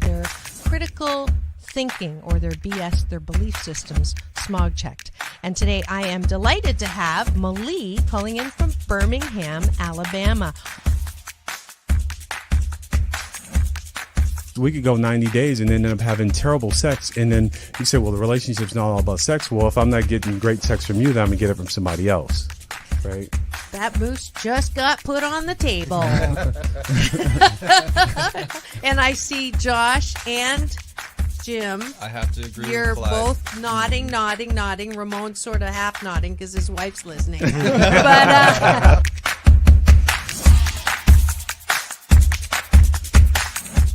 their critical thinking or their BS, their belief systems, smog checked. And today I am delighted to have Malie calling in from Birmingham, Alabama. We could go 90 days and end up having terrible sex. And then you say, well, the relationship's not all about sex. Well, if I'm not getting great sex from you, then I'm going to get it from somebody else. Right? That moose just got put on the table. And I see Josh and Jim. I have to agree. You're with both nodding. Ramon's sort of half nodding because his wife's listening. But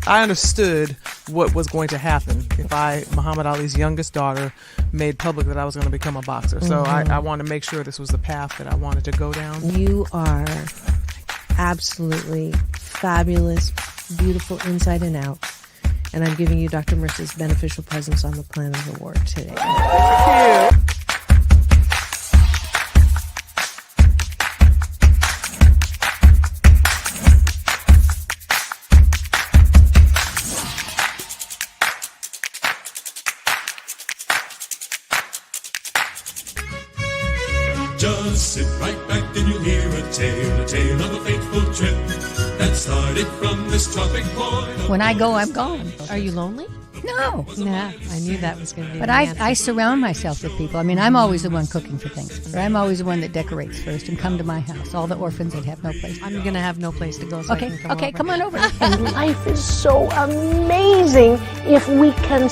I understood what was going to happen if Muhammad Ali's youngest daughter, made public that I was going to become a boxer. So I wanted to make sure this was the path that I wanted to go down. You are absolutely fabulous, beautiful inside and out. And I'm giving you Dr. Marissa's Beneficial Presence on the Planet Award today. Thank you. Just sit right back and you'll hear a tale of a fateful trip that started from this tropic point. When I go, I'm gone. Are you lonely? No. Nah, I knew that was going to be But the answer. I surround myself with people. I mean, I'm always the one cooking for things. Or I'm always the one that decorates first and come to my house. All the orphans that have no place. I'm going to have no place to go, so I can come over. Come on over. And life is so amazing if we can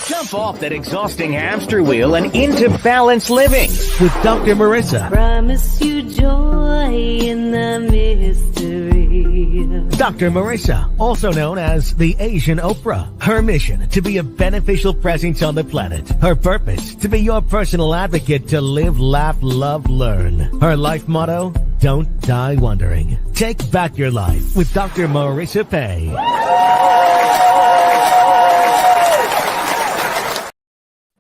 Jump off that exhausting hamster wheel and into balanced living with Dr. Marissa. promise you joy in the mystery. Dr. Marissa, also known as the Asian Oprah. Her mission, to be a beneficial presence on the planet. Her purpose, to be your personal advocate to live, laugh, love, learn. Her life motto, don't die wondering. Take back your life with Dr. Marissa Pay.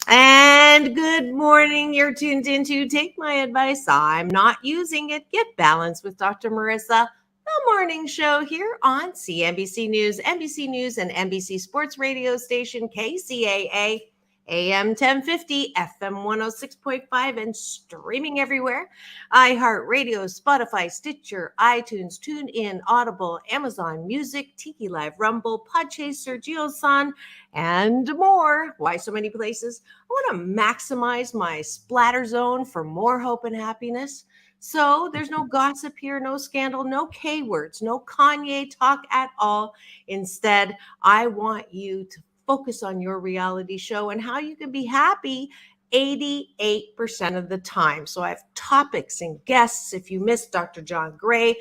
And good morning. You're tuned into Take My Advice. I'm not using it. Get balanced with Dr. Marissa, the morning show here on CNBC News, NBC News, and NBC Sports radio station KCAA, AM 1050, FM 106.5, and streaming everywhere. iHeartRadio, Spotify, Stitcher, iTunes, TuneIn, Audible, Amazon Music, Tiki Live, Rumble, Podchaser, JioSaavn, and more. Why so many places? I want to maximize my splatter zone for more hope and happiness. So there's no gossip here, no scandal, no K words, no Kanye talk at all. Instead, I want you to focus on your reality show and how you can be happy 88% of the time. So I have topics and guests. If you missed Dr. John Gray,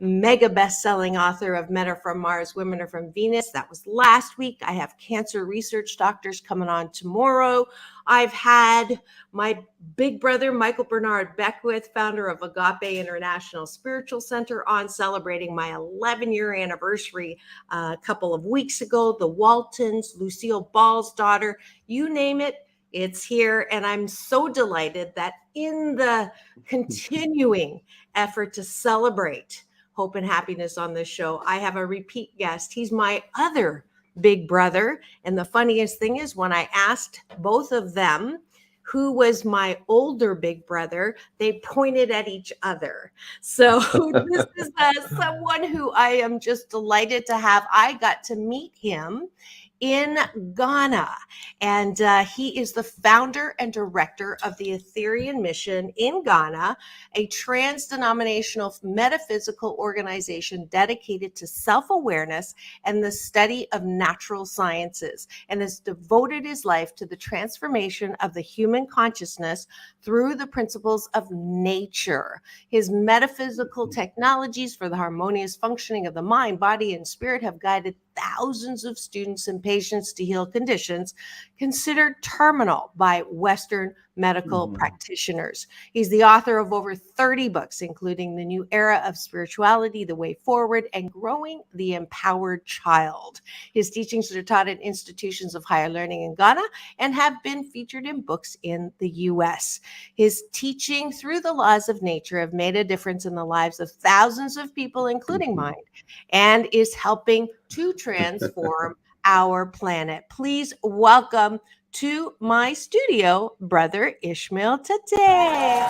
mega best-selling author of Men Are From Mars, Women Are From Venus. That was last week. I have cancer research doctors coming on tomorrow. I've had my big brother, Michael Bernard Beckwith, founder of Agape International Spiritual Center, on celebrating my 11-year anniversary a couple of weeks ago. The Waltons, Lucille Ball's daughter, you name it, it's here. And I'm so delighted that in the continuing effort to celebrate hope and happiness on this show, I have a repeat guest. He's my other big brother. And the funniest thing is, when I asked both of them who was my older big brother, they pointed at each other. So this is someone who I am just delighted to have. I got to meet him in Ghana, and he is the founder and director of the Ethereal Mission in Ghana, a trans-denominational metaphysical organization dedicated to self-awareness and the study of natural sciences, and has devoted his life to the transformation of the human consciousness through the principles of nature. His metaphysical technologies for the harmonious functioning of the mind, body, and spirit have guided thousands of students and patients to heal conditions considered terminal by Western medical practitioners. He's the author of over 30 books, including The New Era of Spirituality, The Way Forward, and Growing the Empowered Child. His teachings are taught in institutions of higher learning in Ghana and have been featured in books in the U.S. His teaching through the laws of nature have made a difference in the lives of thousands of people, including mine, and is helping to transform our planet. Please welcome to my studio, Brother Ishmael Tetteh.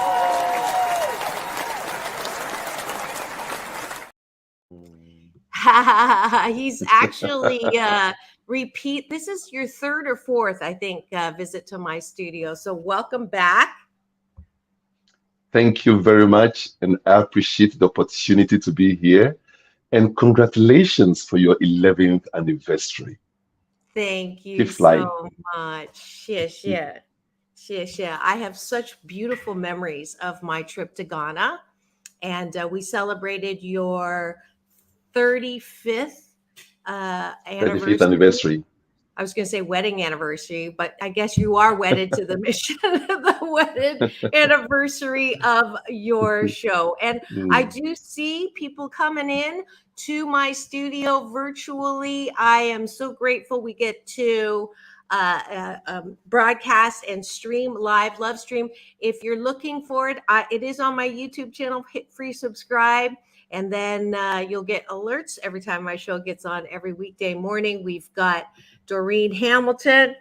He's actually repeat. This is your third or fourth, I think, visit to my studio. So welcome back. Thank you very much, and I appreciate the opportunity to be here. And congratulations for your 11th anniversary. Thank you Keep flying. so much. Yeah. I have such beautiful memories of my trip to Ghana, and we celebrated your 35th 35th anniversary. I was going to say wedding anniversary, but I guess you are wedded to the mission, the wedded anniversary of your show. And I do see people coming in to my studio virtually. I am so grateful we get to broadcast and stream live, love stream. If you're looking for it, it is on my YouTube channel. Hit free subscribe. And then you'll get alerts every time my show gets on every weekday morning. We've got Doreen Hamilton,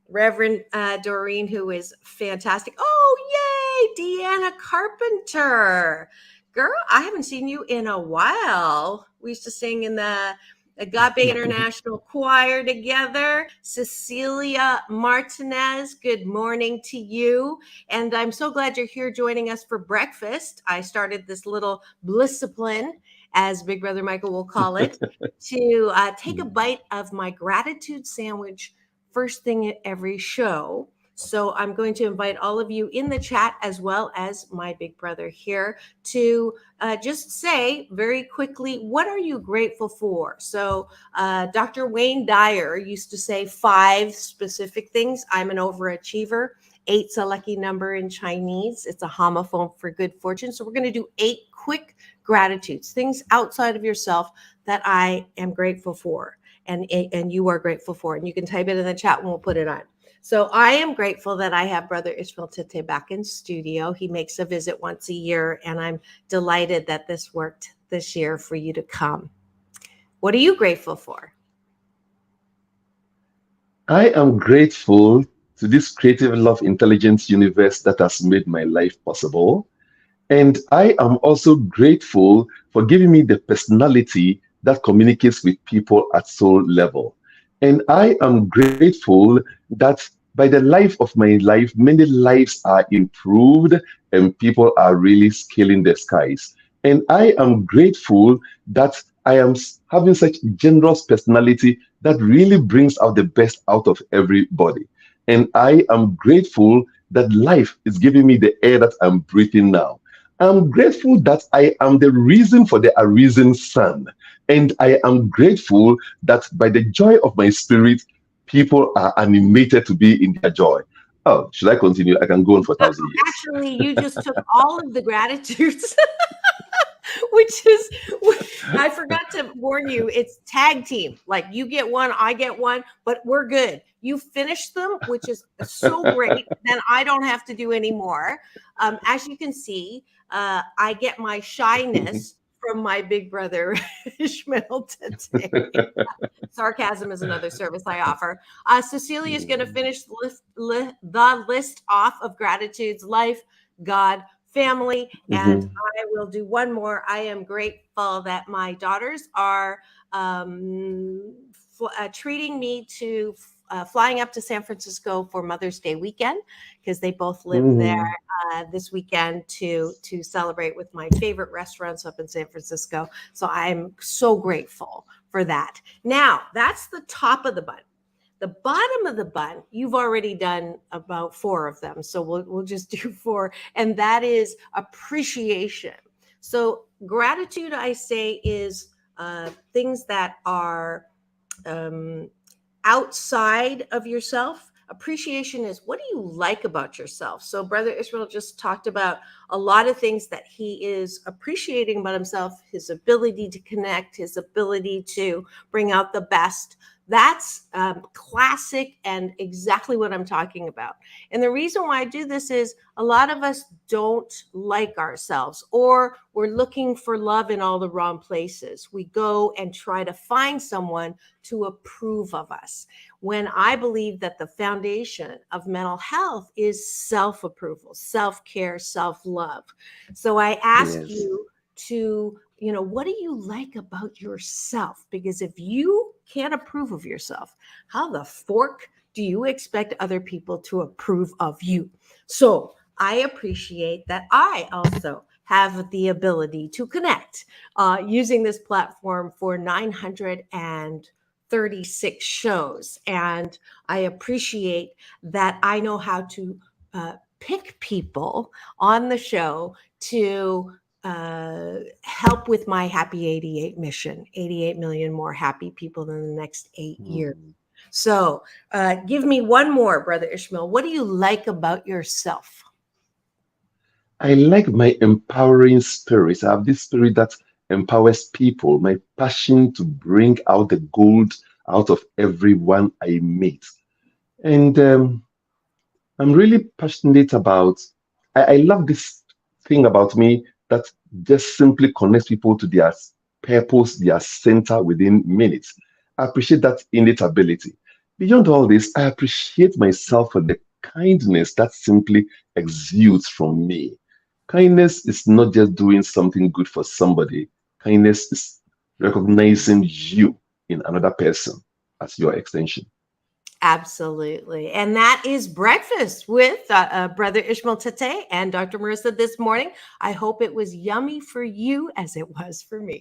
Reverend Doreen, who is fantastic. Oh, yay, Deanna Carpenter. Girl, I haven't seen you in a while. We used to sing in the Agape International Choir together. Cecilia Martinez, good morning to you. And I'm so glad you're here joining us for breakfast. I started this little blissipline, as Big Brother Michael will call it, to take a bite of my gratitude sandwich first thing at every show. So I'm going to invite all of you in the chat, as well as my big brother here, to just say very quickly, what are you grateful for? So Dr. Wayne Dyer used to say 5 specific things. I'm an overachiever. 8's a lucky number in Chinese. It's a homophone for good fortune. So we're going to do 8 quick gratitudes, things outside of yourself that I am grateful for, and you are grateful for. And you can type it in the chat and we'll put it on. So I am grateful that I have Brother Ishmael Tetteh back in studio. He makes a visit once a year, and I'm delighted that this worked this year for you to come. What are you grateful for? I am grateful to this creative love intelligence universe that has made my life possible. And I am also grateful for giving me the personality that communicates with people at soul level. And I am grateful that by the life of my life, many lives are improved and people are really scaling the skies. And I am grateful that I am having such generous personality that really brings out the best out of everybody. And I am grateful that life is giving me the air that I'm breathing now. I'm grateful that I am the reason for the arisen sun. And I am grateful that by the joy of my spirit, people are animated to be in their joy. Oh, should I continue? I can go on for 1,000 years. Actually, you just took all of the gratitudes, which is, I forgot to warn you, it's tag team. Like you get one, I get one, but we're good. You finished them, which is so great. Then I don't have to do any more. As you can see, I get my shyness from my big brother, Ishmael Tetteh. Sarcasm is another service I offer. Cecilia is going to finish the list off of gratitudes: life, God, family, and I will do one more. I am grateful that my daughters are treating me to flying up to San Francisco for Mother's Day weekend, because they both live there this weekend to celebrate with my favorite restaurants up in San Francisco. So I'm so grateful for that. Now, that's the top of the bun. The bottom of the bun, you've already done about 4 of them. So we'll just do 4. And that is appreciation. So gratitude, I say, is things that are outside of yourself. Appreciation is, what do you like about yourself? So Brother Ishmael just talked about a lot of things that he is appreciating about himself: his ability to connect, his ability to bring out the best, That's classic and exactly what I'm talking about. And the reason why I do this is a lot of us don't like ourselves, or we're looking for love in all the wrong places. We go and try to find someone to approve of us, when I believe that the foundation of mental health is self-approval, self-care, self-love. So I ask Yes. you to, what do you like about yourself? Because if you can't approve of yourself, how the fork do you expect other people to approve of you? So I appreciate that I also have the ability to connect using this platform for 936 shows. And I appreciate that I know how to pick people on the show to help with my Happy 88 mission, 88 million more happy people in the next 8 years. So give me one more, Brother Ishmael. What do you like about yourself? I like my empowering spirit. I have this spirit that empowers people, my passion to bring out the gold out of everyone I meet. And I'm really passionate about, I love this thing about me that just simply connects people to their purpose, their center within minutes. I appreciate that innate ability. Beyond all this, I appreciate myself for the kindness that simply exudes from me. Kindness is not just doing something good for somebody. Kindness is recognizing you in another person as your extension. Absolutely. And that is breakfast with Brother Ishmael Tetteh and Dr. Marissa this morning. I hope it was yummy for you as it was for me.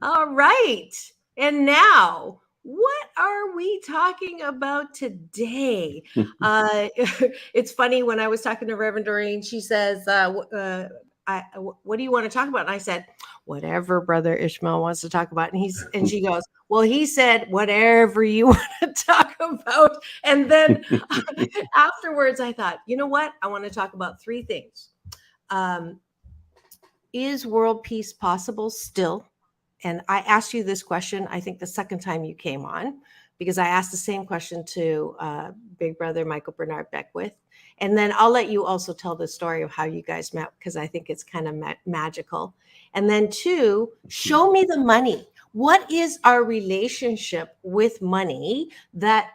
All right. And now, what are we talking about today? It's funny, when I was talking to Reverend Doreen, she says, what do you want to talk about? And I said, whatever Brother Ishmael wants to talk about. And she goes, well, he said, whatever you want to talk about. And then afterwards, I thought, you know what? I want to talk about 3 things. Is world peace possible still? And I asked you this question, I think the second time you came on, because I asked the same question to Big Brother Michael Bernard Beckwith. And then I'll let you also tell the story of how you guys met, because I think it's kind of magical. And then 2, show me the money. What is our relationship with money that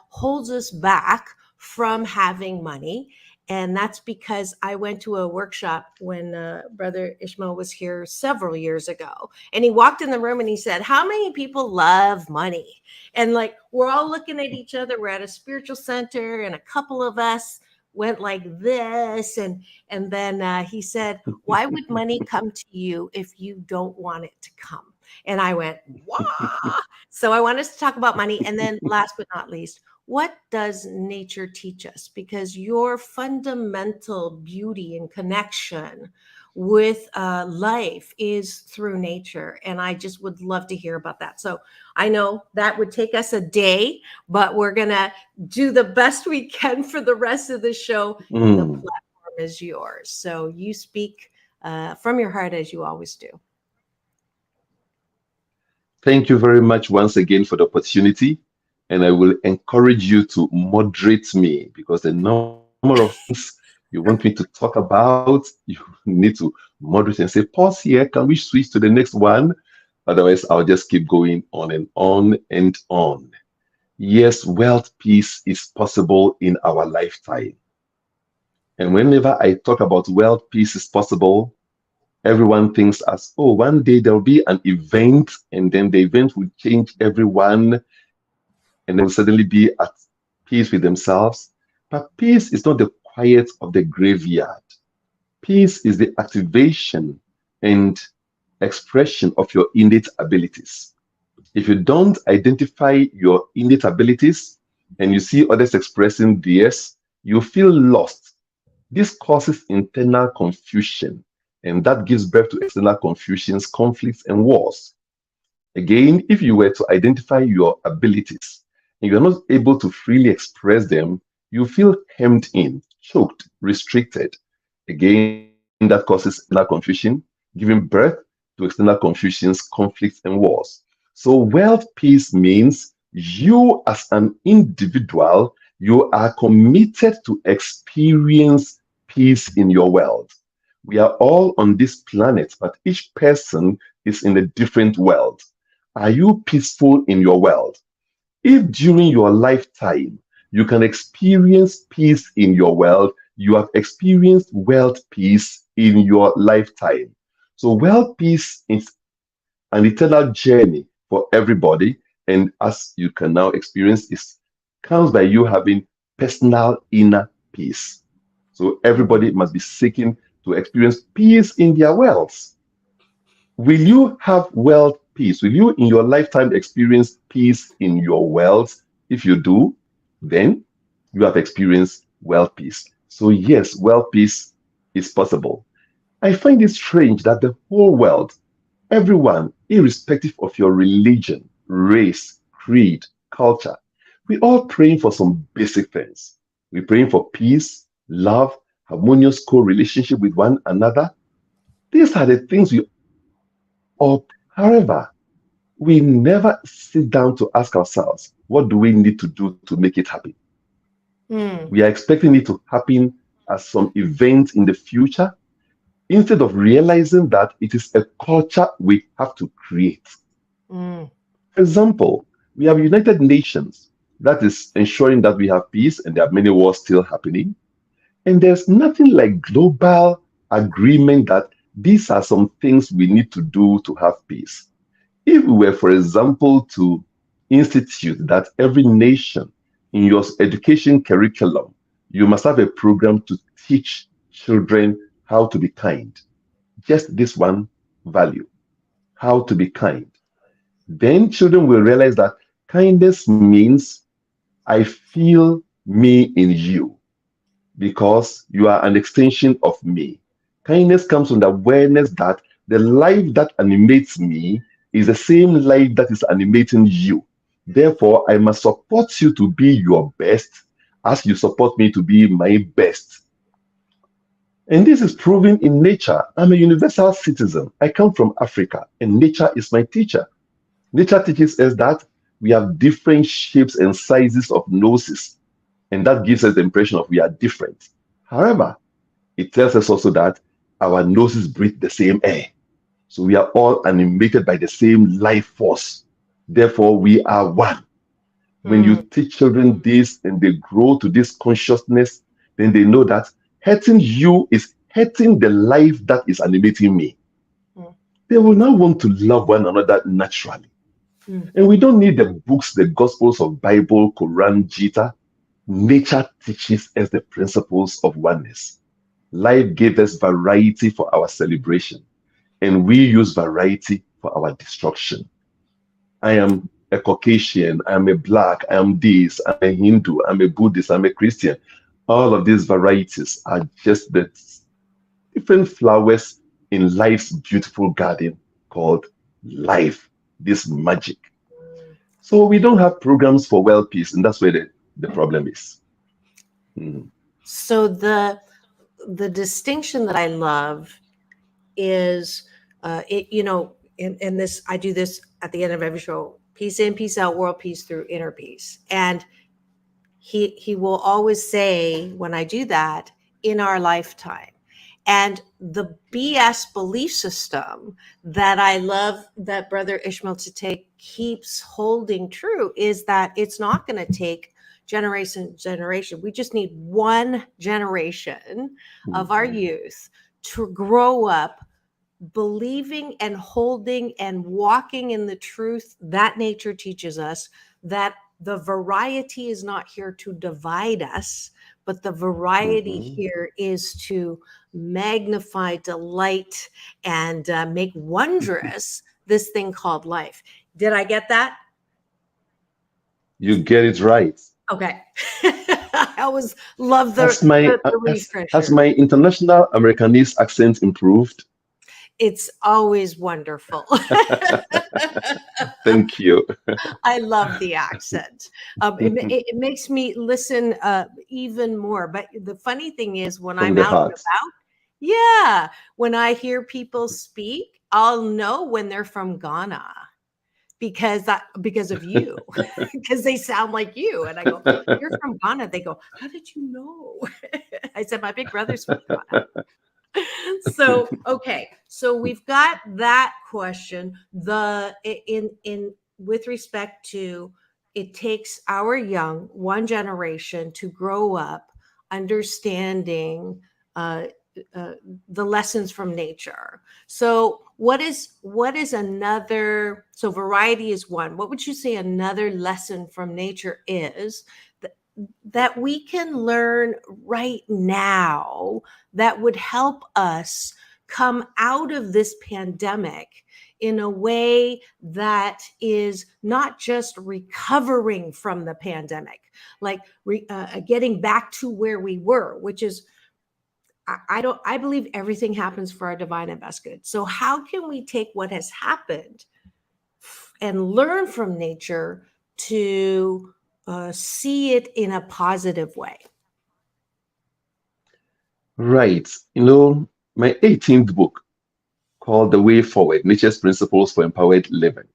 holds us back from having money? And that's because I went to a workshop when Brother Ishmael was here several years ago. And he walked in the room and he said, how many people love money? And like, we're all looking at each other. We're at a spiritual center, and a couple of us went like this. And then he said, why would money come to you if you don't want it to come? And I went, wow. So I want us to talk about money. And then last but not least, what does nature teach us? Because your fundamental beauty and connection with life is through nature. And I just would love to hear about that. So I know that would take us a day, but we're going to do the best we can for the rest of the show. The platform is yours. So you speak from your heart, as you always do. Thank you very much once again for the opportunity. And I will encourage you to moderate me, because the number of things you want me to talk about, you need to moderate and say, pause here, can we switch to the next one? Otherwise, I'll just keep going on and on and on. Yes, world peace is possible in our lifetime. And whenever I talk about world peace is possible, everyone thinks as, oh, one day there'll be an event, and then the event will change everyone, and they will suddenly be at peace with themselves. But peace is not the quiet of the graveyard. Peace is the activation and expression of your innate abilities. If you don't identify your innate abilities and you see others expressing theirs, you feel lost. This causes internal confusion, and that gives birth to external confusions, conflicts, and wars. Again, if you were to identify your abilities and you're not able to freely express them, you feel hemmed in, choked, restricted. Again, that causes external confusion. giving birth to external confusions, conflicts, and wars. So world peace means you as an individual, you are committed to experience peace in your world. We are all on this planet, but each person is in a different world. Are you peaceful in your world? If during your lifetime you can experience peace in your world, you have experienced world peace in your lifetime. So world peace is an eternal journey for everybody. And as you can now experience, it comes by you having personal inner peace. So everybody must be seeking to experience peace in their worlds. Will you have world peace? Will you in your lifetime experience peace in your worlds? If you do, then you have experienced world peace. So yes, world peace is possible. I find it strange that the whole world, everyone, irrespective of your religion, race, creed, culture, we all praying for some basic things. We're praying for peace, love, harmonious co-relationship with one another. These are the things we all. However, we never sit down to ask ourselves, what do we need to do to make it happen? We are expecting it to happen as some event in the future, instead of realizing that it is a culture we have to create. For example, we have United Nations that is ensuring that we have peace, and there are many wars still happening. And there's nothing like global agreement that these are some things we need to do to have peace. If we were, for example, to institute that every nation in your education curriculum, you must have a program to teach children how to be kind. Just this one value, how to be kind. Then children will realize that kindness means I feel me in you because you are an extension of me. Kindness comes from the awareness that the life that animates me is the same life that is animating you. Therefore, I must support you to be your best as you support me to be my best. And this is proven in nature. I'm a universal citizen. I come from Africa, and nature is my teacher. Nature teaches us that we have different shapes and sizes of noses, and that gives us the impression of we are different. However, it tells us also that our noses breathe the same air. So we are all animated by the same life force. Therefore, we are one. When you teach children this and they grow to this consciousness, then they know that hurting you is hurting the life that is animating me. They will now want to love one another naturally. And we don't need the books, the Gospels of Bible, Quran, Gita. Nature teaches us the principles of oneness. Life gave us variety for our celebration, and we use variety for our destruction. I am a Caucasian, I'm a Black, I am this, I'm a Hindu, I'm a Buddhist, I'm a Christian. All of these varieties are just the different flowers in life's beautiful garden called life, this magic. So we don't have programs for world peace, and that's where the problem is. So the distinction that I love is, in this, I do this at the end of every show: peace in, peace out, world peace through inner peace. And he will always say, when I do that, in our lifetime. And the BS belief system that I love that Brother Ishmael Tetteh keeps holding true is that it's not going to take generation. We just need one generation of our youth to grow up believing and holding and walking in the truth that nature teaches us, that the variety is not here to divide us, but the variety here is to magnify, delight, and make wondrous this thing called life. Did I get that? You get it right. Okay. I always love the refresher. Has my international Americanese accent improved? It's always wonderful. Thank you. I love the accent. It makes me listen even more. But the funny thing is, when I'm out and about, Yeah. When I hear people speak, I'll know when they're from Ghana because of you, because they sound like you. And I go, you're from Ghana. They go, how did you know? I said, my big brother's from Ghana. So, okay. So we've got that question. In with respect to, it takes our young one generation to grow up understanding the lessons from nature. So what is another, so variety is one. What would you say another lesson from nature is that we can learn right now that would help us come out of this pandemic in a way that is not just recovering from the pandemic, like getting back to where we were, which is, I believe everything happens for our divine and best good. So how can we take what has happened and learn from nature to see it in a positive way? Right. My 18th book, called The Way Forward, Nature's Principles for Empowered Living,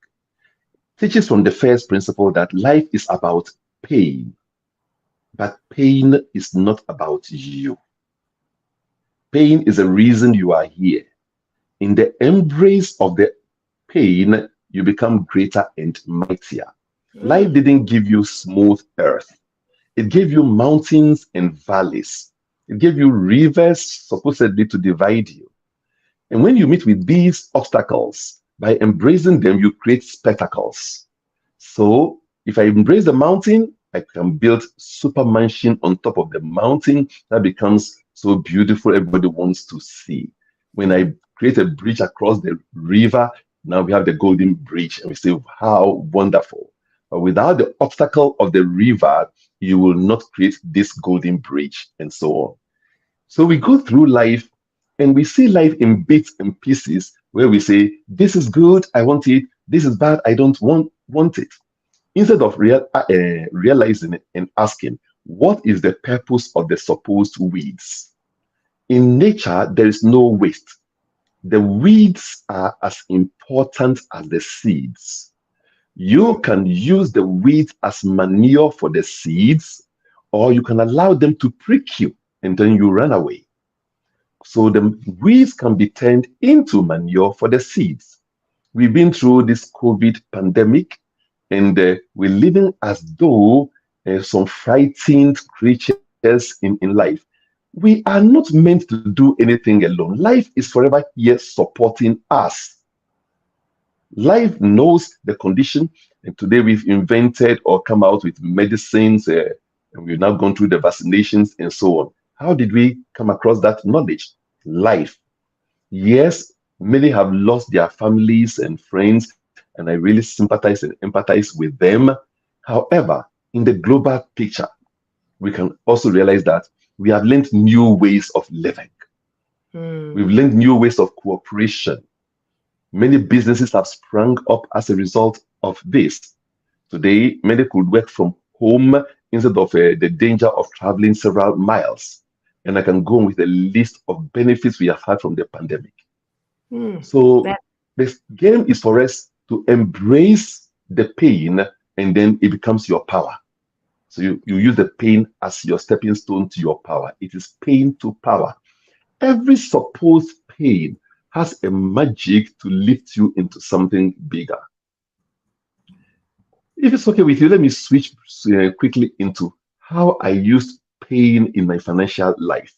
teaches from the first principle that life is about pain, but pain is not about you. Pain is the reason you are here. In the embrace of the pain, you become greater and mightier. Life didn't give you smooth earth. It gave you mountains and valleys. It gave you rivers supposedly to divide you. And when you meet with these obstacles, by embracing them, you create spectacles. So if I embrace the mountain, I can build super mansion on top of the mountain that becomes so beautiful, everybody wants to see. When I create a bridge across the river, now we have the Golden Bridge, and we say, how wonderful. But without the obstacle of the river, you will not create this Golden Bridge, and so on. So we go through life, and we see life in bits and pieces, where we say, this is good, I want it. This is bad, I don't want it. Instead of realizing it and asking, what is the purpose of the supposed weeds? In nature, there is no waste. The weeds are as important as the seeds. You can use the weeds as manure for the seeds, or you can allow them to prick you and then you run away. So the weeds can be turned into manure for the seeds. We've been through this COVID pandemic, and we're living as though some frightened creatures in life. We are not meant to do anything alone. Life is forever here supporting us. Life knows the condition, and today we've invented or come out with medicines, and we've now gone through the vaccinations and so on. How did we come across that knowledge? Life. Yes, many have lost their families and friends, and I really sympathize and empathize with them. However, in the global picture, we can also realize that we have learned new ways of living. We've learned new ways of cooperation. Many businesses have sprung up as a result of this. Today, many could work from home instead of the danger of traveling several miles. And I can go on with a list of benefits we have had from the pandemic. So the game is for us to embrace the pain, and then it becomes your power. So you use the pain as your stepping stone to your power. It is pain to power. Every supposed pain has a magic to lift you into something bigger. If it's okay with you, let me switch quickly into how I used pain in my financial life.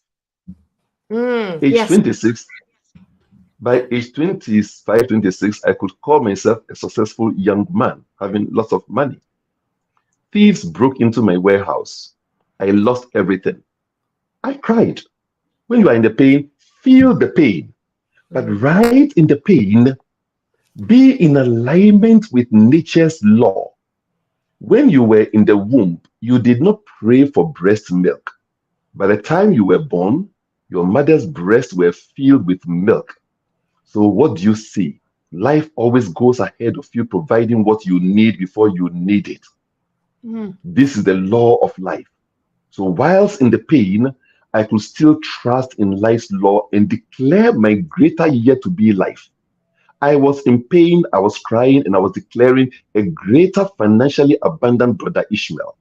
Age 26, by age 25, 26, I could call myself a successful young man, having lots of money. Thieves broke into my warehouse. I lost everything. I cried. When you are in the pain, feel the pain. But right in the pain, be in alignment with nature's law. When you were in the womb, you did not pray for breast milk. By the time you were born, your mother's breasts were filled with milk. So what do you see? Life always goes ahead of you, providing what you need before you need it. This is the law of life. So whilst in the pain, I could still trust in life's law and declare my greater yet to be life. I was in pain, I was crying, and I was declaring a greater financially abundant brother Ishmael.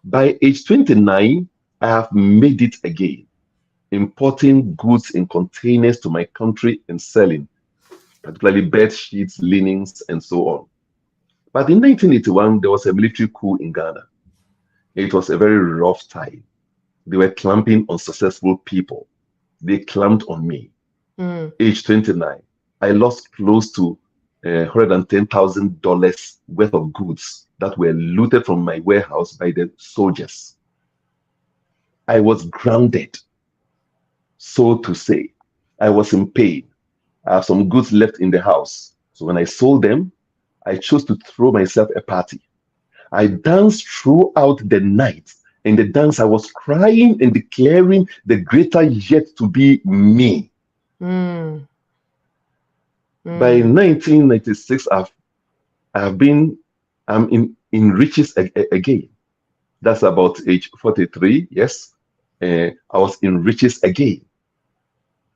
By age 29, I have made it again, importing goods in containers to my country and selling, particularly bed sheets, linens, and so on. But in 1981, there was a military coup in Ghana. It was a very rough time. They were clamping on successful people. They clamped on me. Age 29, I lost close to $110,000 worth of goods that were looted from my warehouse by the soldiers. I was grounded, so to say. I was in pain. I have some goods left in the house. So when I sold them, I chose to throw myself a party. I danced throughout the night. In the dance, I was crying and declaring the greater yet to be me. By 1996, I'm in riches again. That's about age 43. Yes, I was in riches again.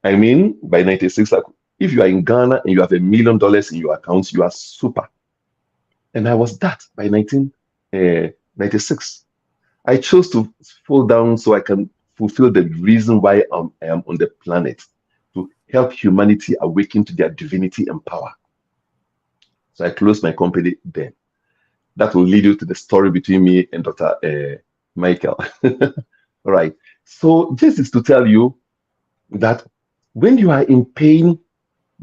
I mean, by 96, if you are in Ghana and you have $1 million in your accounts, you are super. And I was that by 1996. I chose to fall down so I can fulfill the reason why I am on the planet, to help humanity awaken to their divinity and power. So I closed my company then. That will lead you to the story between me and Dr. Michael. All right. So this is to tell you that when you are in pain,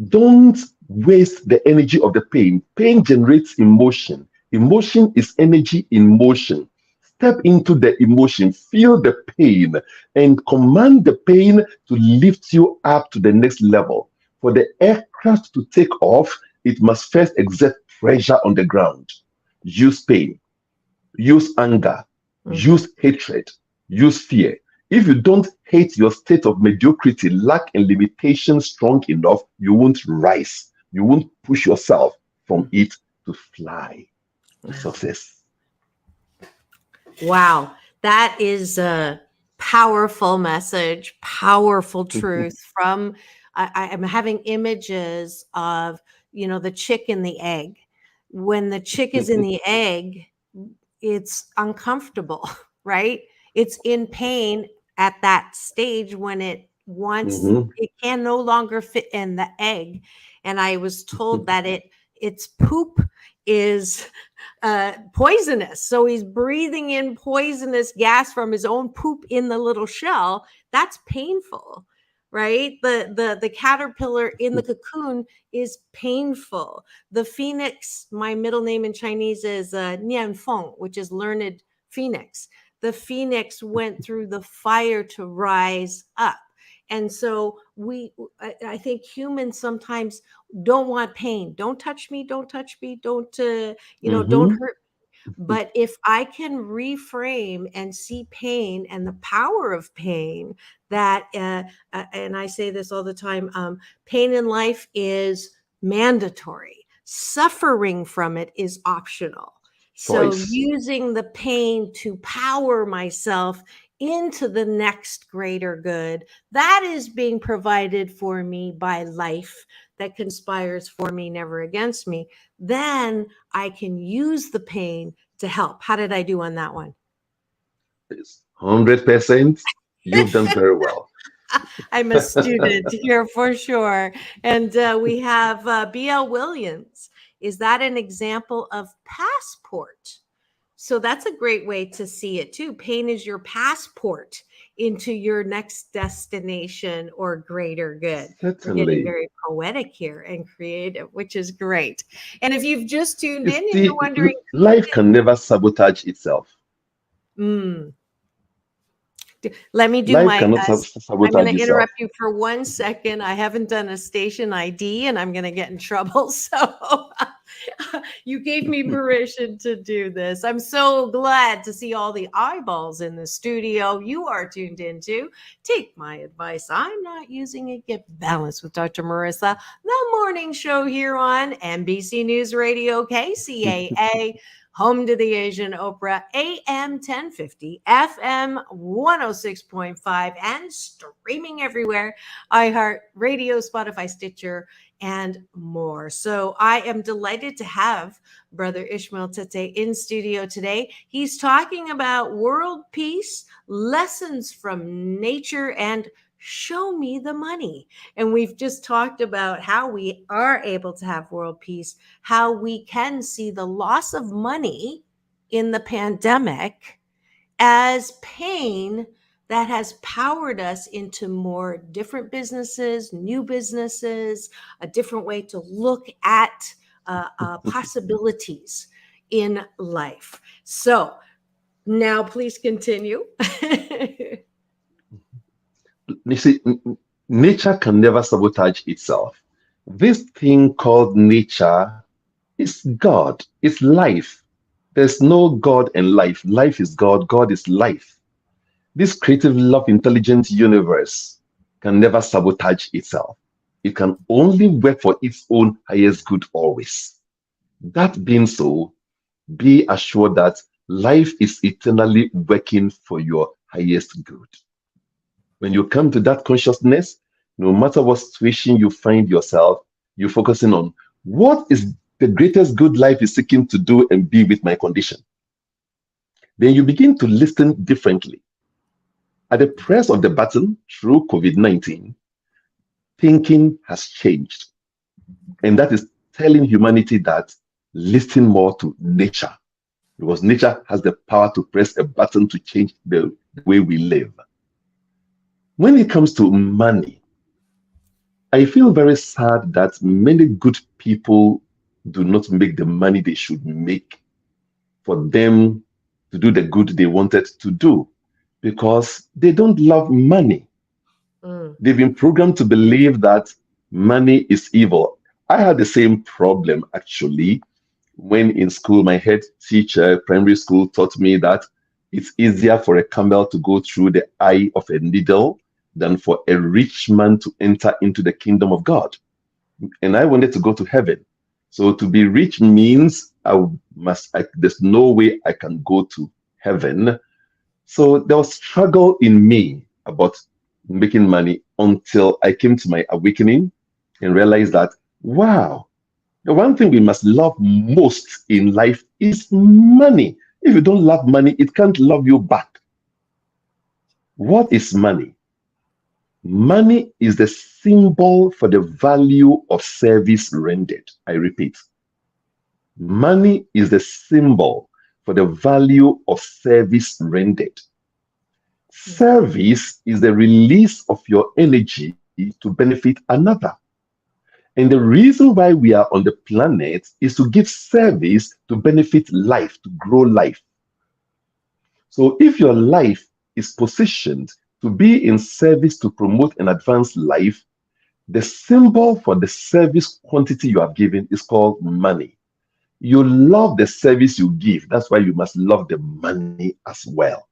don't waste the energy of the pain. Pain generates emotion. Emotion is energy in motion. Step into the emotion, feel the pain, and command the pain to lift you up to the next level. For the aircraft to take off, it must first exert pressure on the ground. Use pain, use anger, use hatred, use fear. If you don't hate your state of mediocrity, lack, and limitation strong enough, you won't rise. You won't push yourself from it to fly to success. Wow, that is a powerful message, powerful truth from, I'm having images of, the chick in the egg. When the chick is in the egg, it's uncomfortable, right? It's in pain at that stage when it wants, it can no longer fit in the egg. And I was told that its poop is poisonous. So he's breathing in poisonous gas from his own poop in the little shell. That's painful, right? The caterpillar in the cocoon is painful. The phoenix, my middle name in Chinese is Nian Feng, which is learned phoenix. The phoenix went through the fire to rise up. And so I think humans sometimes don't want pain. Don't touch me. Don't touch me. Don't, don't hurt me. But if I can reframe and see pain and the power of pain, that, and I say this all the time, pain in life is mandatory. Suffering from it is optional. So using the pain to power myself into the next greater good, that is being provided for me by life that conspires for me, never against me. Then I can use the pain to help. How did I do on that one? 100%. You've done very well. I'm a student here for sure. And we have B.L. Williams. Is that an example of passport? So that's a great way to see it too. Pain is your passport into your next destination or greater good. Certainly. We're getting very poetic here and creative, which is great. And if you've just tuned in and you're wondering, life can never sabotage itself. Let me do Life I'm going to interrupt you for 1 second. I haven't done a station ID and I'm going to get in trouble. So you gave me permission to do this. I'm so glad to see all the eyeballs in the studio. You are tuned into Take My Advice. I'm not using it. Get balanced with Dr. Marissa, the morning show here on NBC News Radio, KCAA. home to the Asian Oprah, AM 1050, FM 106.5, and streaming everywhere, iHeart Radio, Spotify, Stitcher, and more. So I am delighted to have Brother Ishmael Tetteh in studio today. He's talking about world peace, lessons from nature, and show me the money. And we've just talked about how we are able to have world peace, how we can see the loss of money in the pandemic as pain that has powered us into more different businesses, new businesses, a different way to look at possibilities in life. So now please continue. You see, nature can never sabotage itself. This thing called nature is God, it's life. There's no God and life. Life is God, God is life. This creative love intelligent universe can never sabotage itself. It can only work for its own highest good always. That being so, be assured that life is eternally working for your highest good. When you come to that consciousness, no matter what situation you find yourself, you're focusing on what is the greatest good life is seeking to do and be with my condition. Then you begin to listen differently. At the press of the button through COVID-19, thinking has changed. And that is telling humanity that listen more to nature, because nature has the power to press a button to change the way we live. When it comes to money, I feel very sad that many good people do not make the money they should make for them to do the good they wanted to do, because they don't love money. They've been programmed to believe that money is evil. I had the same problem actually when in school. My head teacher, primary school, taught me that it's easier for a camel to go through the eye of a needle than for a rich man to enter into the kingdom of God. And I wanted to go to heaven. So to be rich means there's no way I can go to heaven. So there was struggle in me about making money until I came to my awakening and realized that, wow, the one thing we must love most in life is money. If you don't love money, it can't love you back. What is money? Money is the symbol for the value of service rendered. I repeat, money is the symbol for the value of service rendered. Service is the release of your energy to benefit another. And the reason why we are on the planet is to give service to benefit life, to grow life. So if your life is positioned to be in service to promote and advance life, the symbol for the service quantity you are giving is called money. You love the service you give. That's why you must love the money as well.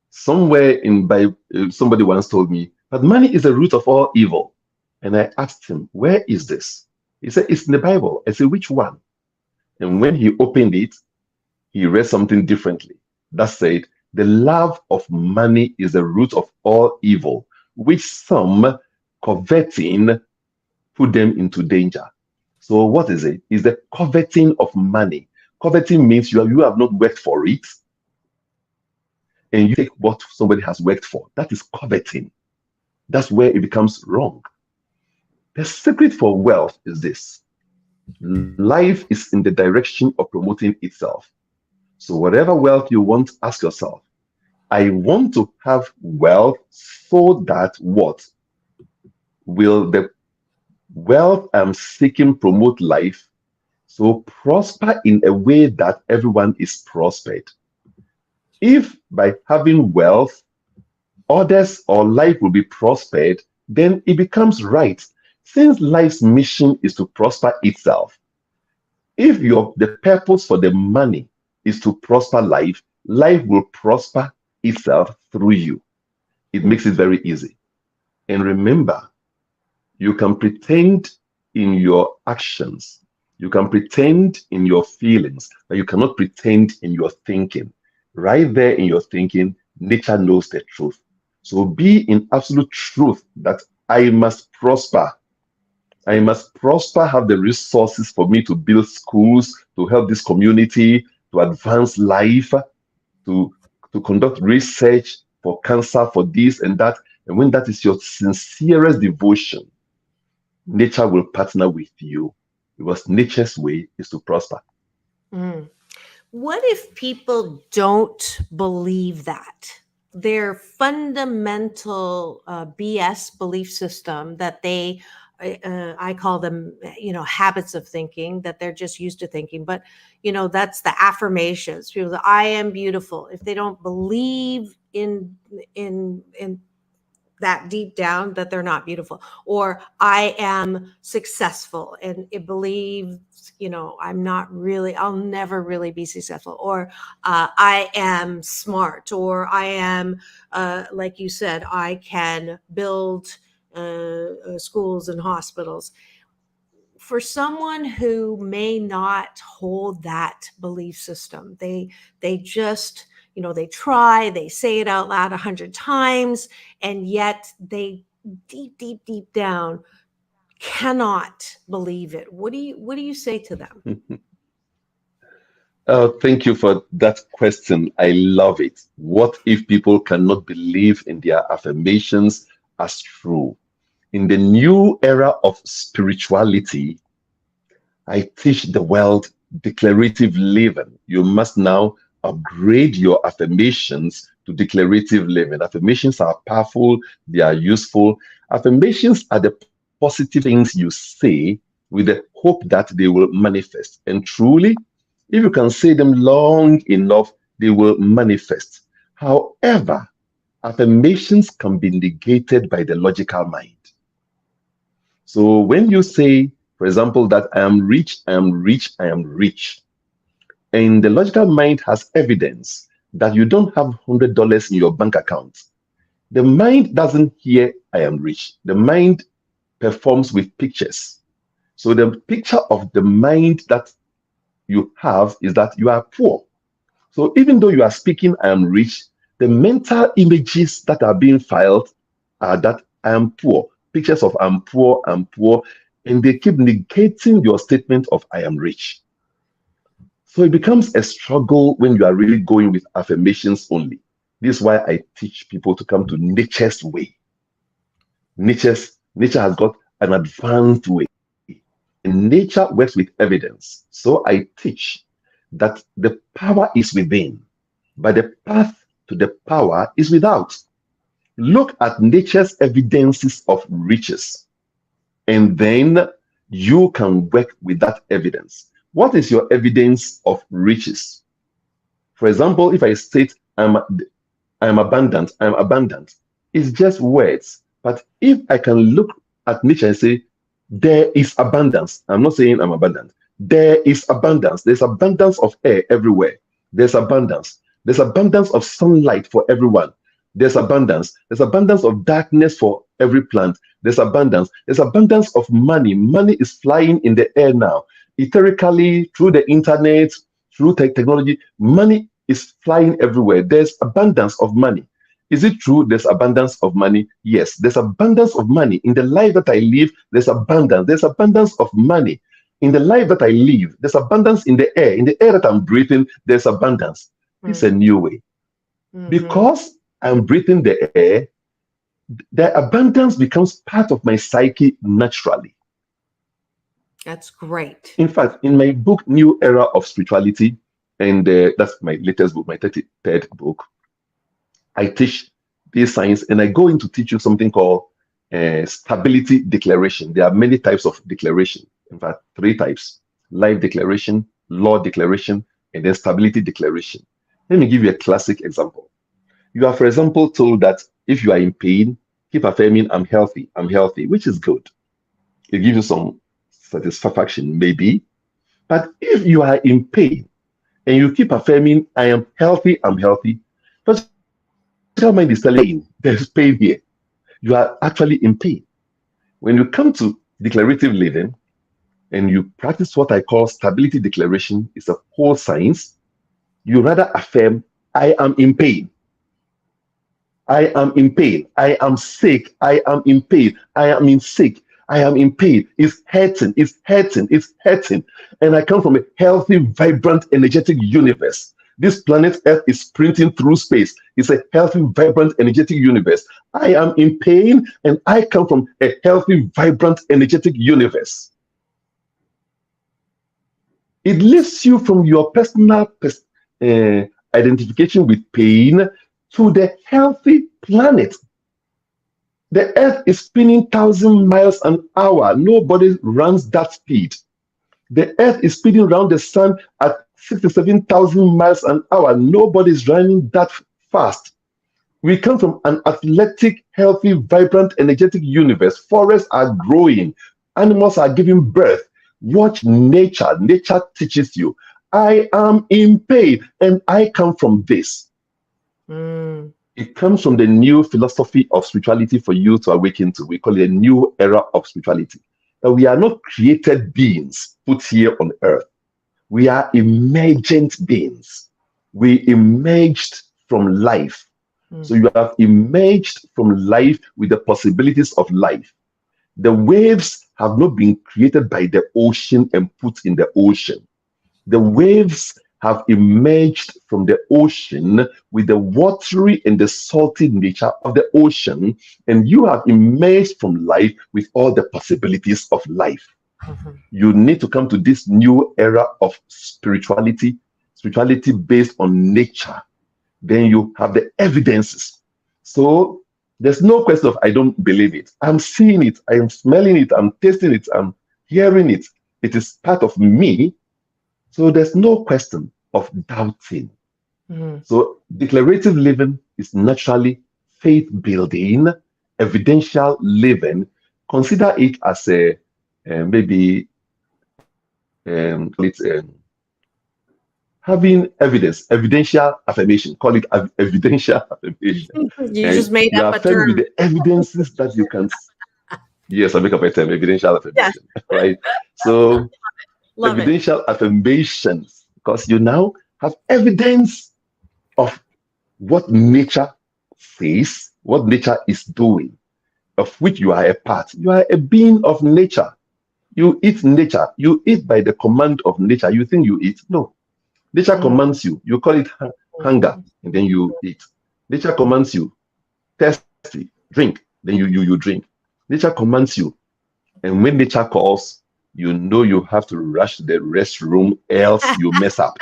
Somewhere in Bible, somebody once told me, but money is the root of all evil. And I asked him, where is this? He said, it's in the Bible. I said, which one? And when he opened it, he read something differently. That said, the love of money is the root of all evil, which some coveting put them into danger. So what is it? It's the coveting of money. Coveting means you have not worked for it, and you take what somebody has worked for. That is coveting. That's where it becomes wrong. The secret for wealth is this. Life is in the direction of promoting itself. So whatever wealth you want, ask yourself, I want to have wealth so that what? Will the wealth I'm seeking promote life? So prosper in a way that everyone is prospered. If by having wealth, others or life will be prospered, then it becomes right. Since life's mission is to prosper itself, if the purpose for the money is to prosper life, life will prosper itself through you. It makes it very easy. And remember, you can pretend in your actions, You can pretend in your feelings, but you cannot pretend in your thinking. Right there in your thinking, nature knows the truth. So be in absolute truth that I must prosper. I must prosper, have the resources for me to build schools, to help this community, to advance life, to conduct research for cancer, for this and that. And when that is your sincerest devotion, nature will partner with you, because nature's way is to prosper. What if people don't believe that? Their fundamental BS belief system that they, I call them, habits of thinking that they're just used to thinking. But, that's the affirmations. People say, I am beautiful. If they don't believe in that deep down that they're not beautiful, or I am successful, and it believes, I'll never really be successful, or I am smart, or I am, like you said, I can build schools and hospitals. For someone who may not hold that belief system, they just, they try, they say it out loud 100 times, and yet they deep down cannot believe it. What do you say to them? Thank you for that question. I love it. What if people cannot believe in their affirmations as true? In the new era of spirituality, I teach the world declarative living. You must now upgrade your affirmations to declarative living. Affirmations are powerful, they are useful. Affirmations are the positive things you say with the hope that they will manifest. And truly, if you can say them long enough, they will manifest. However, affirmations can be negated by the logical mind. So when you say, for example, that I am rich, I am rich, I am rich, and the logical mind has evidence that you don't have $100 in your bank account, the mind doesn't hear I am rich. The mind performs with pictures. So the picture of the mind that you have is that you are poor. So even though you are speaking I am rich, the mental images that are being filed are that I am poor. Pictures of I'm poor, and they keep negating your statement of I am rich. So it becomes a struggle when you are really going with affirmations only. This is why I teach people to come to nature's way. Nature has got an advanced way. And nature works with evidence. So I teach that the power is within, but the path to the power is without. Look at nature's evidences of riches, and then you can work with that evidence. What is your evidence of riches? For example, if I state I'm abundant, it's just words. But if I can look at nature and say, there is abundance. I'm not saying I'm abundant. There is abundance. There's abundance of air everywhere. There's abundance. There's abundance of sunlight for everyone. There's abundance. There's abundance of darkness for every plant. There's abundance. There's abundance of money. Money is flying in the air now. Etherically, through the internet, through technology, money is flying everywhere. There's abundance of money. Is it true there's abundance of money? Yes, there's abundance of money. In the life that I live, there's abundance. There's abundance of money. In the life that I live, there's abundance in the air. In the air that I'm breathing, there's abundance. It's a new way. Because I'm breathing the air, the abundance becomes part of my psyche naturally. That's great. In fact, in my book, New Era of Spirituality, and that's my latest book, my 33rd book, I teach this science, and I go into teach you something called stability declaration. There are many types of declaration. In fact, 3 types: life declaration, law declaration, and then stability declaration. Let me give you a classic example. You are, for example, told that if you are in pain, keep affirming, I'm healthy, which is good. It gives you some satisfaction, maybe. But if you are in pain and you keep affirming, I am healthy, but your mind is telling you there's pain here. You are actually in pain. When you come to declarative living and you practice what I call stability declaration, it's a whole science. You rather affirm, I am in pain. I am in pain. I am sick. I am in pain. I am in sick. I am in pain. It's hurting. It's hurting. It's hurting. And I come from a healthy, vibrant, energetic universe. This planet Earth is sprinting through space. It's a healthy, vibrant, energetic universe. I am in pain, and I come from a healthy, vibrant, energetic universe. It lifts you from your personal identification with pain to the healthy planet. The Earth is spinning 1,000 miles an hour. Nobody runs that speed. The Earth is spinning around the sun at 67,000 miles an hour. Nobody's running that fast. We come from an athletic, healthy, vibrant, energetic universe. Forests are growing. Animals are giving birth. Watch nature. Nature teaches you. I am in pain, and I come from this. It comes from the new philosophy of spirituality for you to awaken to. We call it a new era of spirituality. And we are not created beings put here on earth. We are emergent beings. We emerged from life. So you have emerged from life with the possibilities of life. The waves have not been created by the ocean and put in the ocean. The waves have emerged from the ocean with the watery and the salty nature of the ocean, and you have emerged from life with all the possibilities of life. You need to come to this new era of spirituality based on nature. Then you have the evidences. So there's no question of I don't believe it. I'm seeing it, I am smelling it, I'm tasting it, I'm hearing it. It is part of me. So there's no question of doubting. So declarative living is naturally faith building, evidential living. Consider it as a maybe having evidence, evidential affirmation. Call it evidential affirmation. You just made up a term. With the evidences that you can. Yes, I make up a term, evidential affirmation. Yes. Right. So evidential affirmations, because you now have evidence of what nature says, what nature is doing, of which you are a part. You are a being of nature. You eat nature. You eat by the command of nature. You think you eat? No. Nature commands you. You call it hunger, and then you eat. Nature commands you thirsty, drink, then you drink. Nature commands you. And when nature calls, you know you have to rush to the restroom, else you mess up.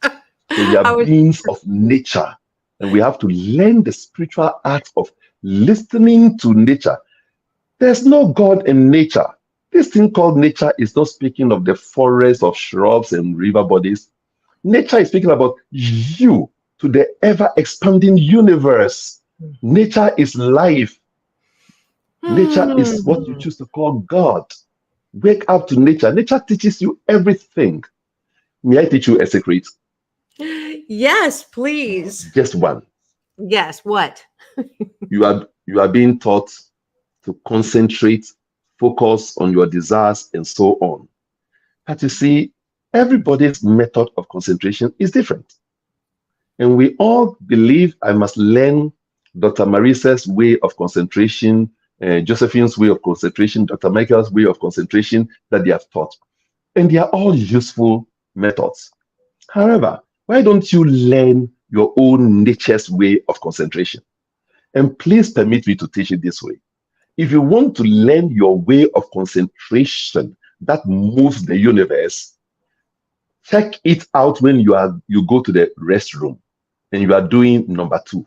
So we are beings of nature, and we have to learn the spiritual art of listening to nature. There's no God in nature. This thing called nature is not speaking of the forest of shrubs and river bodies. Nature is speaking about you to the ever-expanding universe. Nature is life. Nature is what you choose to call God. Wake up to nature. Nature teaches you everything. May I teach you a secret? Yes, please. Just one. Yes, what? You are being taught to concentrate, focus on your desires, and so on. But you see, everybody's method of concentration is different. And we all believe I must learn Dr. Marissa's way of concentration, Josephine's way of concentration, Dr. Michael's way of concentration that they have taught. And they are all useful methods. However, why don't you learn your own nature's way of concentration? And please permit me to teach it this way. If you want to learn your way of concentration that moves the universe, check it out when you go to the restroom and you are doing number 2.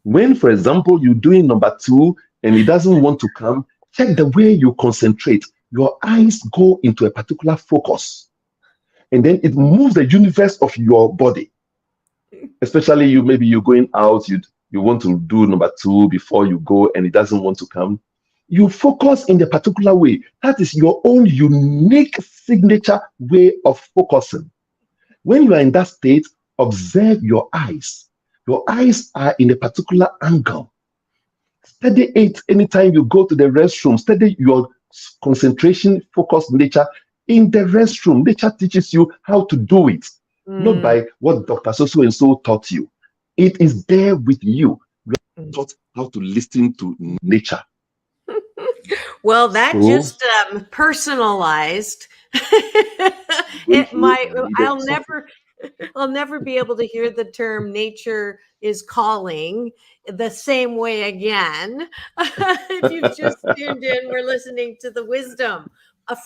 When, for example, you're doing number 2 and it doesn't want to come, check the way you concentrate. Your eyes go into a particular focus, and then it moves the universe of your body. Especially maybe you're going out, you want to do number 2 before you go and it doesn't want to come. You focus in a particular way. That is your own unique signature way of focusing. When you are in that state, observe your eyes. Your eyes are in a particular angle. Study it anytime you go to the restroom. Study your concentration, focused nature in the restroom. Nature teaches you how to do it, not by what Dr. So and so taught you. It is there with you. We are taught how to listen to nature. Well, that So, just personalized. It might. I'll never be able to hear the term "nature is calling" the same way again. If you've just tuned in, we're listening to the wisdom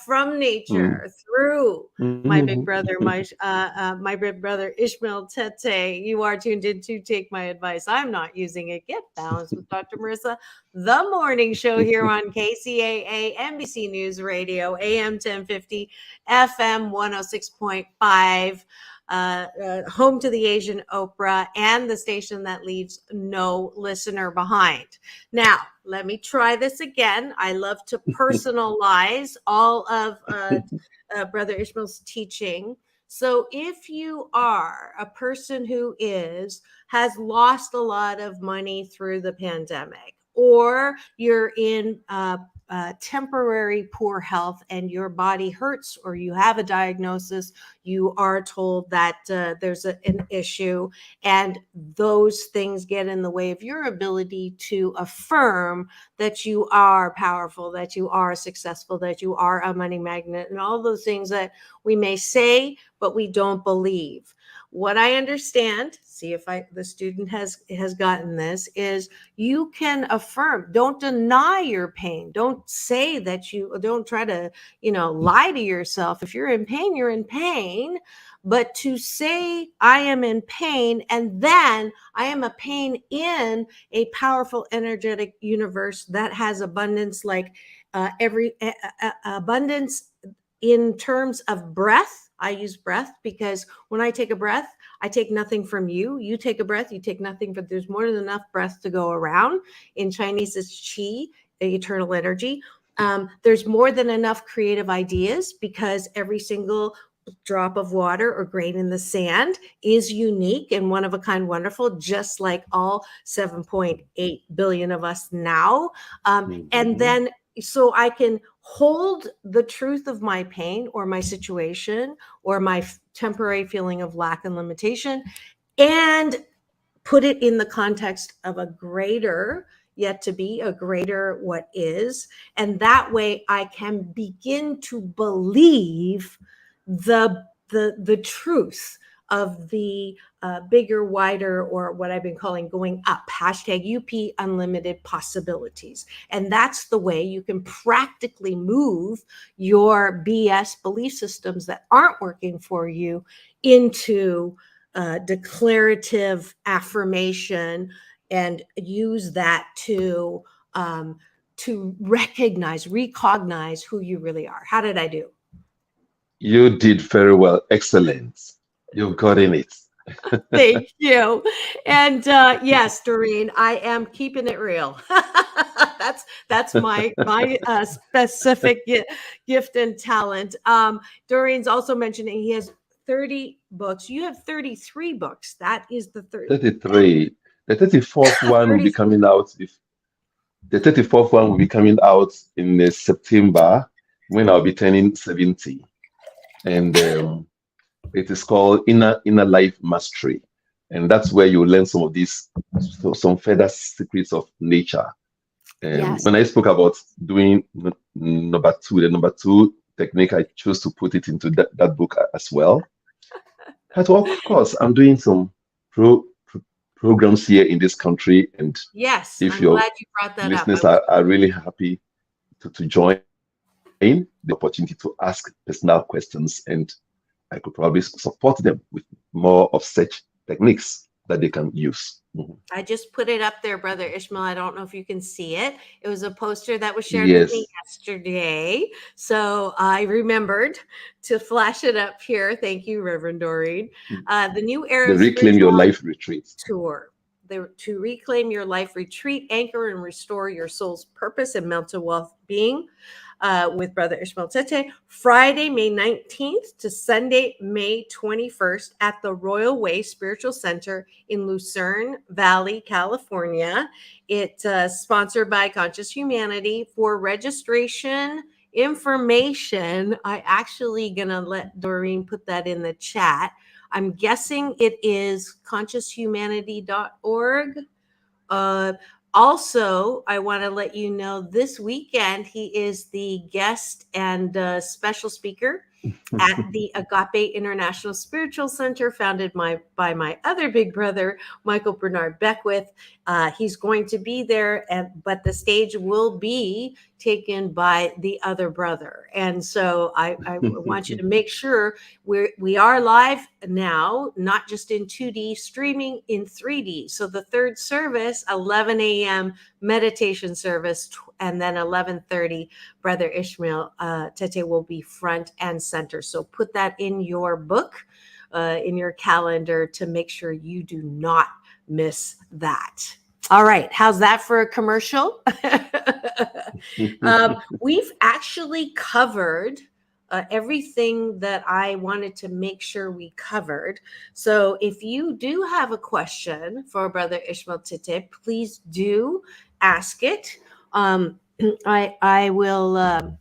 from nature through my big brother, my big brother Ishmael Tetteh. You are tuned in to Take My Advice. I'm not using it. Get balanced with Dr. Marissa, the morning show here on KCAA, NBC News Radio, AM 1050, FM 106.5. Home to the Asian Oprah, and the station that leaves no listener behind. Now, let me try this again. I love to personalize all of Brother Ishmael's teaching. So if you are a person who has lost a lot of money through the pandemic, or you're in temporary poor health and your body hurts, or you have a diagnosis, you are told that there's an issue, and those things get in the way of your ability to affirm that you are powerful, that you are successful, that you are a money magnet, and all those things that we may say, but we don't believe. What I understand, see if the student has gotten this, is you can affirm. Don't deny your pain. Don't say that don't try to, lie to yourself. If you're in pain, you're in pain. But to say I am in pain, and then I am a pain in a powerful energetic universe that has abundance, like abundance in terms of breath. I use breath because when I take a breath, I take nothing from you. You take a breath, you take nothing, but there's more than enough breath to go around. In Chinese, it's qi, the eternal energy. There's more than enough creative ideas because every single drop of water or grain in the sand is unique and one of a kind, wonderful, just like all 7.8 billion of us now. And then so I can hold the truth of my pain or my situation or my temporary feeling of lack and limitation and put it in the context of a greater yet to be, a greater what is. And that way I can begin to believe the truth of the bigger, wider, or what I've been calling going up, #UP unlimited possibilities. And that's the way you can practically move your BS belief systems that aren't working for you into declarative affirmation, and use that to recognize who you really are. How did I do? You did very well. Excellent. You've gotten it. Thank you. And yes, Doreen, I am keeping it real. That's my specific gift and talent. Doreen's also mentioning he has 30 books. You have 33 books. That is the 33. The 34th one will be coming out. The 34th one will be coming out in September, when I'll be turning 70. And it is called Inner Life Mastery. And that's where you learn some of these, some further secrets of nature. Yes. When I spoke about doing the number two technique, I chose to put it into that book as well. But of course, I'm doing some programs here in this country. And yes, if I'm glad you brought that listeners up. are really happy to join in, the opportunity to ask personal questions, and I could probably support them with more of such techniques that they can use. I just put it up there, Brother Ishmael. I don't know if you can see it. It was a poster that was shared with me yesterday. So I remembered to flash it up here. Thank you, Reverend Doreen. The New Era the Reclaim Your Life Retreat Tour. To reclaim your life retreat, anchor and restore your soul's purpose and mental well-being. With Brother Ishmael Tetteh, Friday, May 19th to Sunday, May 21st at the Royal Way Spiritual Center in Lucerne Valley, California. It's sponsored by Conscious Humanity. For registration, information. I actually gonna let Doreen put that in the chat. I'm guessing it is conscioushumanity.org. Also, I want to let you know this weekend he is the guest and special speaker at the Agape International Spiritual Center, founded by my other big brother, Michael Bernard Beckwith. He's going to be there, but the stage will be taken by the other brother. And so I want you to make sure we are live now, not just in 2D, streaming in 3D. So the third service, 11 a.m. meditation service, and then 11:30, Brother Ishmael Tetteh will be front and center. So put that in your book, in your calendar, to make sure you do not miss that. All right, how's that for a commercial? We've actually covered everything that I wanted to make sure we covered. So if you do have a question for Brother Ishmael Tetteh, please do ask it. I will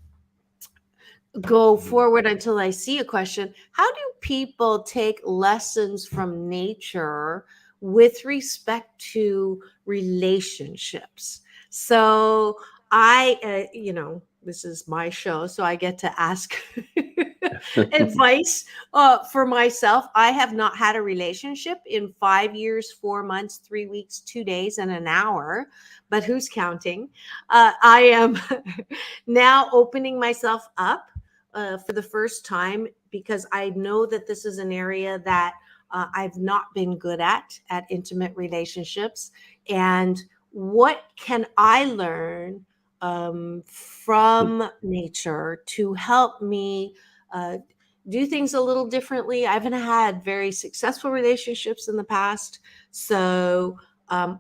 go forward until I see a question. How do people take lessons from nature with respect to relationships? So I, this is my show, so I get to ask advice for myself. I have not had a relationship in 5 years, 4 months, 3 weeks, 2 days, and an hour, but who's counting? I am now opening myself up for the first time, because I know that this is an area that I've not been good at intimate relationships. And what can I learn from nature to help me do things a little differently? I haven't had very successful relationships in the past. So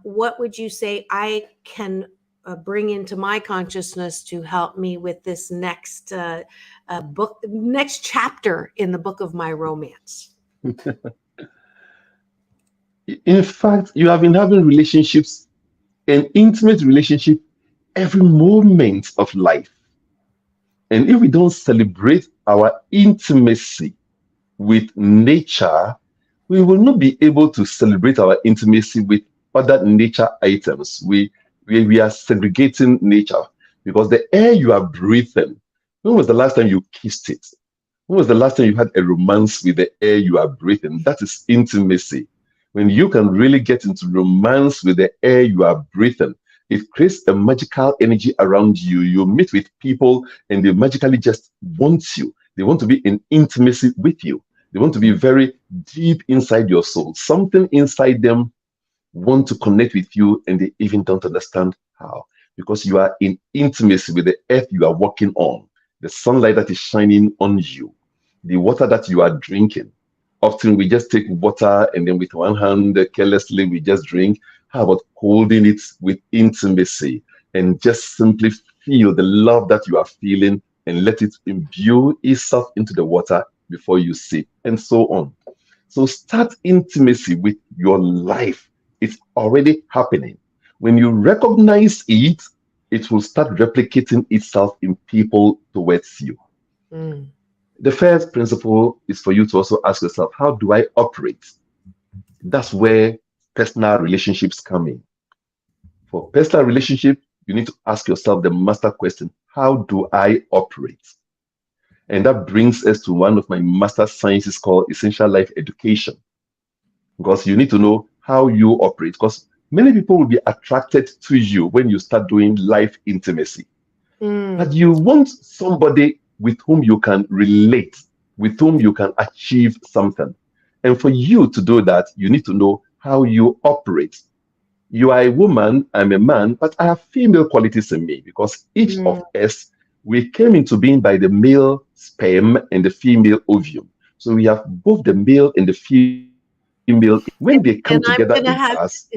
what would you say I can bring into my consciousness to help me with this next next chapter in the book of my romance? In fact, you have been having relationships, an intimate relationship, every moment of life. And if we don't celebrate our intimacy with nature, we will not be able to celebrate our intimacy with other nature items. We are segregating nature, because the air you are breathing, when was the last time you kissed it? When was the last time you had a romance with the air you are breathing? That is intimacy. When you can really get into romance with the air you are breathing, it creates a magical energy around you. You meet with people and they magically just want you. They want to be in intimacy with you. They want to be very deep inside your soul. Something inside them want to connect with you, and they even don't understand how, because you are in intimacy with the earth you are walking on, the sunlight that is shining on you, the water that you are drinking. Often we just take water and then with one hand carelessly we just drink. How about holding it with intimacy and just simply feel the love that you are feeling and let it imbue itself into the water before you sip, and so on. So start intimacy with your life. It's already happening. When you recognize it, it will start replicating itself in people towards you. The first principle is for you to also ask yourself, how do I operate? That's where personal relationships come in. For personal relationship, you need to ask yourself the master question, how do I operate? And that brings us to one of my master sciences called Essential Life Education. Because you need to know how you operate. Because many people will be attracted to you when you start doing life intimacy. But you want somebody with whom you can relate, with whom you can achieve something. And for you to do that, you need to know how you operate. You are a woman, I'm a man, but I have female qualities in me, because each of us, we came into being by the male sperm and the female ovum. So we have both the male and the female. When they come together in us,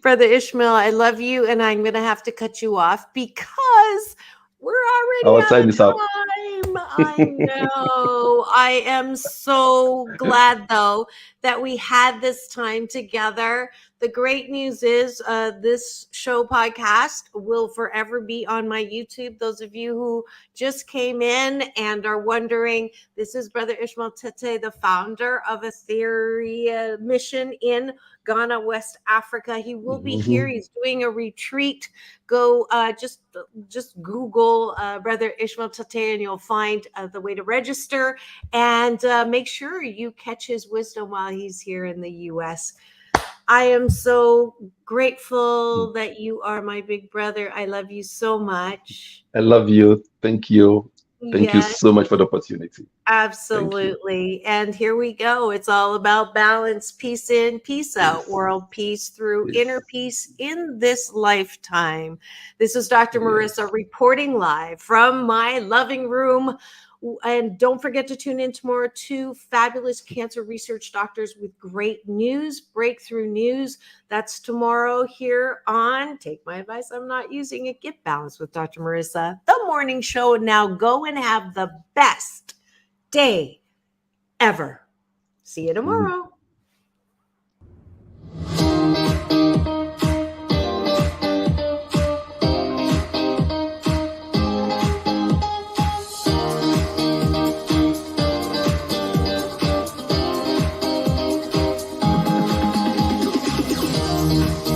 Brother Ishmael, I love you, and I'm going to have to cut you off because we're already our time is up. I know. I am so glad, though, that we had this time together. The great news is this show podcast will forever be on my YouTube. Those of you who just came in and are wondering, this is Brother Ishmael Tetteh, the founder of Ethereal Mission in Ghana, West Africa. He will be here. He's doing a retreat. Go just Google Brother Ishmael Tetteh and you'll find the way to register, and make sure you catch his wisdom while he's here in the U.S. I am so grateful that you are my big brother. I love you so much. I love you. Thank you. Thank you Yes. so much for the opportunity. Absolutely. And here we go. It's all about balance, peace in, peace out, world peace through inner peace in this lifetime. This is Dr. Marissa reporting live from my loving room. And don't forget to tune in tomorrow to fabulous cancer research doctors with great news, breakthrough news. That's tomorrow here on Take My Advice, I'm Not Using It. Get Balanced with Dr. Marissa, the morning show. Now go and have the best day ever. See you tomorrow.